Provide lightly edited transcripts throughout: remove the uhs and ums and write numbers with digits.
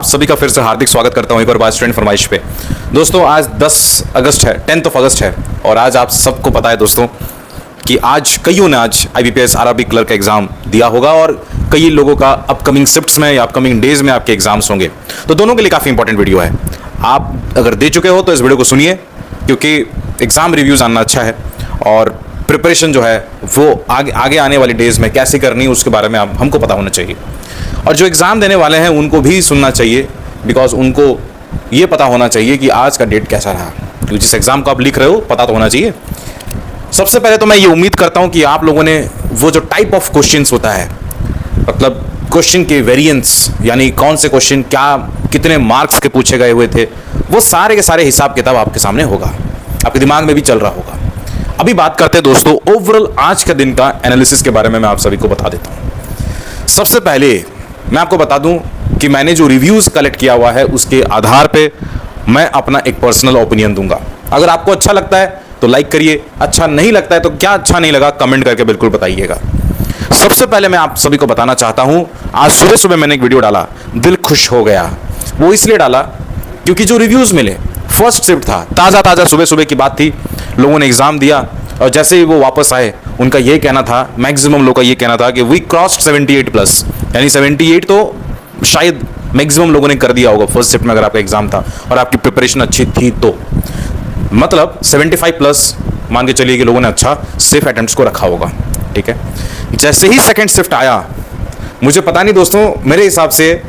सभी का फिर से हार्दिक स्वागत करता हूं एक और बार स्टूडेंट फरमाइश पे। दोस्तों आज 10 अगस्त है, 10th ऑफ अगस्त है और आज आप सबको पता है दोस्तों कि आज कईयों ने आज IBPS RRB क्लर्क का एग्जाम दिया होगा और कई लोगों का अपकमिंग शिफ्ट्स में या अपकमिंग डेज में आपके एग्जाम्स होंगे। तो दोनों के लिए काफ़ी इंपॉर्टेंट वीडियो है। आप अगर दे चुके हो तो इस वीडियो को सुनिए क्योंकि एग्ज़ाम रिव्यू जानना अच्छा है और प्रिपरेशन जो है वो आगे आने वाली डेज में कैसे करनी है उसके बारे में हमको पता होना चाहिए। और जो एग्ज़ाम देने वाले हैं उनको भी सुनना चाहिए बिकॉज उनको ये पता होना चाहिए कि आज का डेट कैसा रहा, क्योंकि जिस एग्ज़ाम को आप लिख रहे हो पता तो होना चाहिए। सबसे पहले तो मैं ये उम्मीद करता हूँ कि आप लोगों ने वो जो टाइप ऑफ क्वेश्चंस होता है, मतलब क्वेश्चन के वेरिएंस यानी कौन से क्वेश्चन क्या कितने मार्क्स के पूछे गए हुए थे, वो सारे के सारे हिसाब किताब आपके सामने होगा, आपके दिमाग में भी चल रहा होगा। अभी बात करते हैं दोस्तों ओवरऑल आज के दिन का एनालिसिस के बारे में। मैं आप सभी को बता देता हूँ। सबसे पहले मैं आपको बता दूं कि मैंने जो रिव्यूज़ कलेक्ट किया हुआ है उसके आधार पे मैं अपना एक पर्सनल ओपिनियन दूंगा। अगर आपको अच्छा लगता है तो लाइक करिए, अच्छा नहीं लगता है तो क्या अच्छा नहीं लगा कमेंट करके बिल्कुल बताइएगा। सबसे पहले मैं आप सभी को बताना चाहता हूं, आज सुबह सुबह मैंने एक वीडियो डाला, दिल खुश हो गया। वो इसलिए डाला क्योंकि जो रिव्यूज़ मिले, फर्स्ट शिफ्ट था, ताज़ा सुबह सुबह की बात थी, लोगों ने एग्ज़ाम दिया और जैसे ही वो वापस आए उनका ये कहना था, मैक्सिमम लोगों का ये कहना था कि वी क्रॉस्ड 78+, यानी 78 तो शायद मैक्सिमम लोगों ने कर दिया होगा फर्स्ट शिफ्ट में अगर आपका एग्जाम था और आपकी प्रिपरेशन अच्छी थी तो। मतलब 75+ मान के चलिए कि लोगों ने अच्छा सेफ अटेम्प्ट्स को रखा होगा, ठीक है। जैसे ही सेकेंड शिफ्ट आया, मुझे पता नहीं दोस्तों, मेरे हिसाब से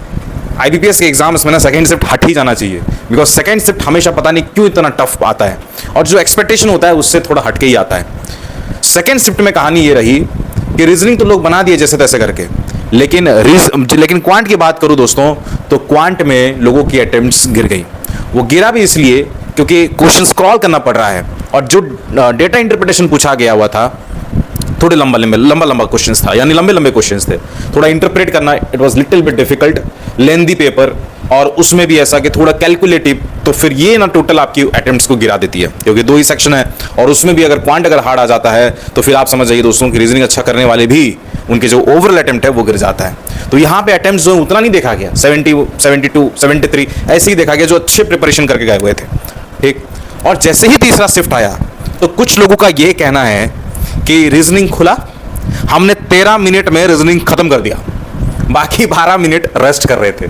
IBPS के एग्जाम्स में ना सेकेंड शिफ्ट हट ही जाना चाहिए बिकॉज सेकेंड शिफ्ट हमेशा पता नहीं क्यों इतना टफ आता है और जो एक्सपेक्टेशन होता है उससे थोड़ा हटके ही आता है। सेकेंड शिफ्ट में कहानी ये रही कि रीजनिंग तो लोग बना दिए जैसे तैसे करके, लेकिन क्वांट की बात करूं दोस्तों तो क्वांट में लोगों की अटेम्प्ट्स गिर गई। वो गिरा भी इसलिए क्योंकि क्वेश्चन स्क्रॉल करना पड़ रहा है और जो डेटा इंटरप्रिटेशन पूछा गया हुआ था थोड़े लंबा क्वेश्चंस था, यानी लंबे क्वेश्चंस थे, थोड़ा इंटरप्रेट करना it was little bit difficult, lengthy paper और उसमें भी ऐसा कि थोड़ा कैलकुलेटिव, तो फिर ये ना टोटल आपकी अटेम्प्ट्स को गिरा देती है क्योंकि 2 ही सेक्शन है और उसमें भी अगर क्वांट अगर हार्ड आ जाता है तो फिर आप समझ जाइए दोस्तों कि रीजनिंग अच्छा करने वाले भी उनके जो ओवरऑल अटेम्प्ट है वो गिर जाता है। तो यहाँ पे अटेम्प्ट जो उतना नहीं देखा गया, 70, 72, 73 ऐसे ही देखा गया जो अच्छे प्रिपरेशन करके गए हुए थे, ठीक। और जैसे ही तीसरा शिफ्ट आया तो कुछ लोगों का ये कहना है कि रीजनिंग खुला, हमने 13 मिनट में रीजनिंग खत्म कर दिया, बाकी 12 मिनट रेस्ट कर रहे थे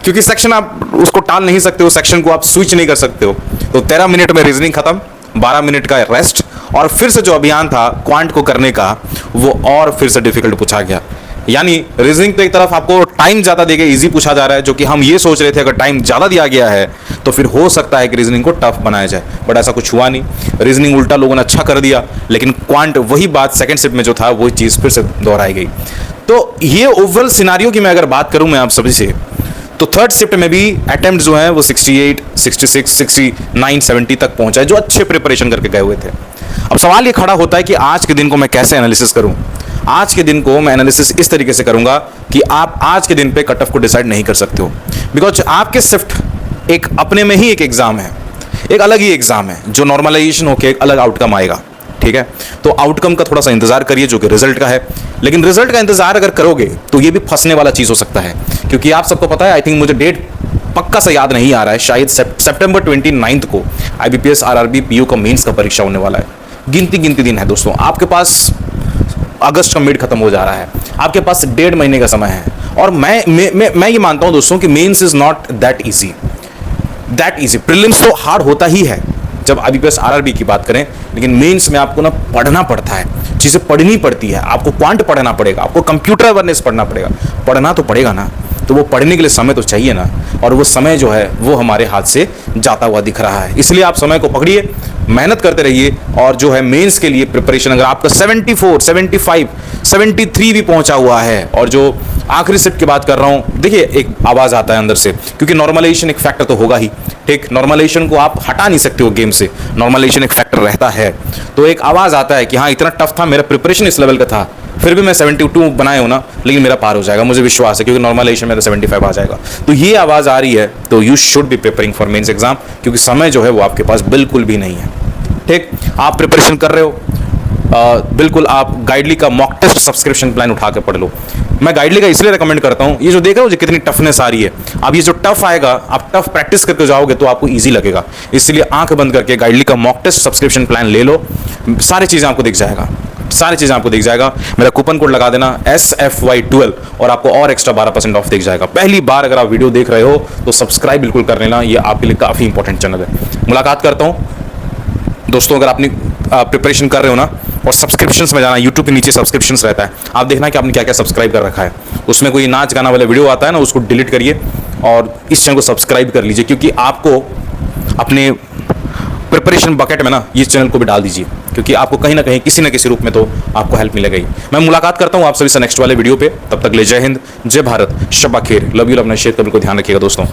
क्योंकि सेक्शन आप उसको टाल नहीं सकते हो, सेक्शन को आप स्विच नहीं कर सकते हो। तो 13 मिनट में रीजनिंग खत्म, 12 मिनट का रेस्ट और फिर से जो अभियान था क्वांट को करने का वो और फिर से डिफिकल्ट पूछा गया। यानी रीजनिंग तो एक तरफ आपको टाइम ज़्यादा देके इजी पूछा जा रहा है, जो कि हम ये सोच रहे थे अगर टाइम ज़्यादा दिया गया है तो फिर हो सकता है कि रीजनिंग को टफ बनाया जाए, बट ऐसा कुछ हुआ नहीं। रीजनिंग उल्टा लोगों ने अच्छा कर दिया, लेकिन क्वांट वही बात सेकेंड शिफ्ट में जो था वही चीज़ फिर से दोहराई गई। तो ये ओवरऑल सिनारियो की मैं अगर बात करूँ मैं आप सभी से, तो थर्ड शिफ्ट में भी अटेम्प्ट जो हैं वो 68, 66, 69, 70 तक पहुंचा है जो अच्छे प्रिपरेशन करके गए हुए थे। अब सवाल ये खड़ा होता है कि आज के दिन को मैं कैसे एनालिसिस करूं। आज के दिन को मैं एनालिसिस इस तरीके से करूंगा कि आप आज के दिन पे कट ऑफ को डिसाइड नहीं कर सकते हो बिकॉज आपके शिफ्ट एक अपने में ही एक एग्जाम है, एक अलग ही एग्जाम है जो नॉर्मलाइजेशन होकर एक अलग आउटकम आएगा, ठीक है। तो आउटकम का थोड़ा सा इंतजार करिए जो कि रिजल्ट का है, लेकिन रिजल्ट का इंतजार अगर करोगे तो ये भी फंसने वाला चीज़ हो सकता है क्योंकि आप सबको पता है, आई थिंक मुझे डेट पक्का से याद नहीं आ रहा है, शायद सितंबर 29 को IBPS RRB PU का मेंस का परीक्षा होने वाला है। गिनती दिन है दोस्तों, आपके पास अगस्त का मिड खत्म हो जा रहा है, आपके पास 1.5 महीने का समय है और मैं ये मानता हूं दोस्तों कि mains is not that easy. Prelims तो हार्ड होता ही है जब IBPS RRB की बात करें, लेकिन मेंस में आपको ना पढ़ना पड़ता है, चीज़ें पढ़नी पड़ती है, आपको क्वांट पढ़ना पड़ेगा, आपको कंप्यूटर अवेयरनेस पढ़ना पड़ेगा, पढ़ना तो पड़ेगा ना, तो वो पढ़ने के लिए समय तो चाहिए ना, और वो समय जो है वो हमारे हाथ से जाता हुआ दिख रहा है। इसलिए आप समय को पकड़िए, मेहनत करते रहिए और जो है मेंस के लिए प्रिपरेशन अगर आपका 74, 75, 73 भी पहुंचा हुआ है और जो आखिरी शिफ्ट की बात कर रहा हूं, देखिए एक आवाज़ आता है अंदर से क्योंकि नॉर्मलाइजेशन एक फैक्टर तो होगा ही, ठीक। नॉर्मलाइजेशन को आप हटा नहीं सकते हो गेम से, नॉर्मलाइजेशन एक फैक्टर रहता है, तो एक आवाज़ आता है कि हाँ इतना टफ था, मेरा प्रिपरेशन इस लेवल का था, फिर भी मैं 72 बनाए हो ना, लेकिन मेरा पार हो जाएगा, मुझे विश्वास है क्योंकि नॉर्मलाइजेशन मेरा 75 आ जाएगा। तो ये आवाज़ आ रही है तो you should be preparing for mains exam क्योंकि समय जो है वो आपके पास बिल्कुल भी नहीं है, ठीक। आप प्रिपरेशन कर रहे हो, बिल्कुल आप गाइडली का मॉक टेस्ट सब्सक्रिप्शन प्लान उठा के पढ़ लो। मैं गाइडली का इसलिए रिकमेंड करता हूँ, ये जो देख रहे हो जो कितनी टफनेस आ रही है, अब ये जो टफ आएगा, आप टफ प्रैक्टिस करके जाओगे तो आपको ईजी लगेगा। इसलिए आंख बंद करके गाइडली का मॉक टेस्ट सब्सक्रिप्शन प्लान ले लो, सारी चीज़ें आपको दिख जाएगा, सारी चीज़ें आपको दिख जाएगा। मेरा कूपन कोड लगा देना SFY12 और आपको और एक्स्ट्रा 12% ऑफ दिख जाएगा। पहली बार अगर आप वीडियो देख रहे हो तो सब्सक्राइब बिल्कुल कर लेना, ये आपके लिए काफ़ी इंपॉर्टेंट चैनल है। मुलाकात करता हूँ दोस्तों, अगर आपने प्रिपरेशन कर रहे हो ना, और सब्सक्रिप्शंस में जाना, यूट्यूब के नीचे सब्सक्रिप्शंस रहता है, आप देखना कि आपने क्या क्या सब्सक्राइब कर रखा है। उसमें कोई नाच गाना वाला वीडियो आता है ना, उसको डिलीट करिए और इस चैनल को सब्सक्राइब कर लीजिए, क्योंकि आपको अपने प्रिपरेशन बकेट में ना ये चैनल को भी डाल दीजिए, क्योंकि आपको कहीं ना कहीं किसी न किसी रूप में तो आपको हेल्प मिलेगा ही। मैं मुलाकात करता हूँ आप सभी से नेक्स्ट वाले वीडियो पे, तब तक ले जय हिंद, जय भारत, शब्बा खैर, लव यू, अपना शेयर का बिल्कुल ध्यान रखिएगा दोस्तों।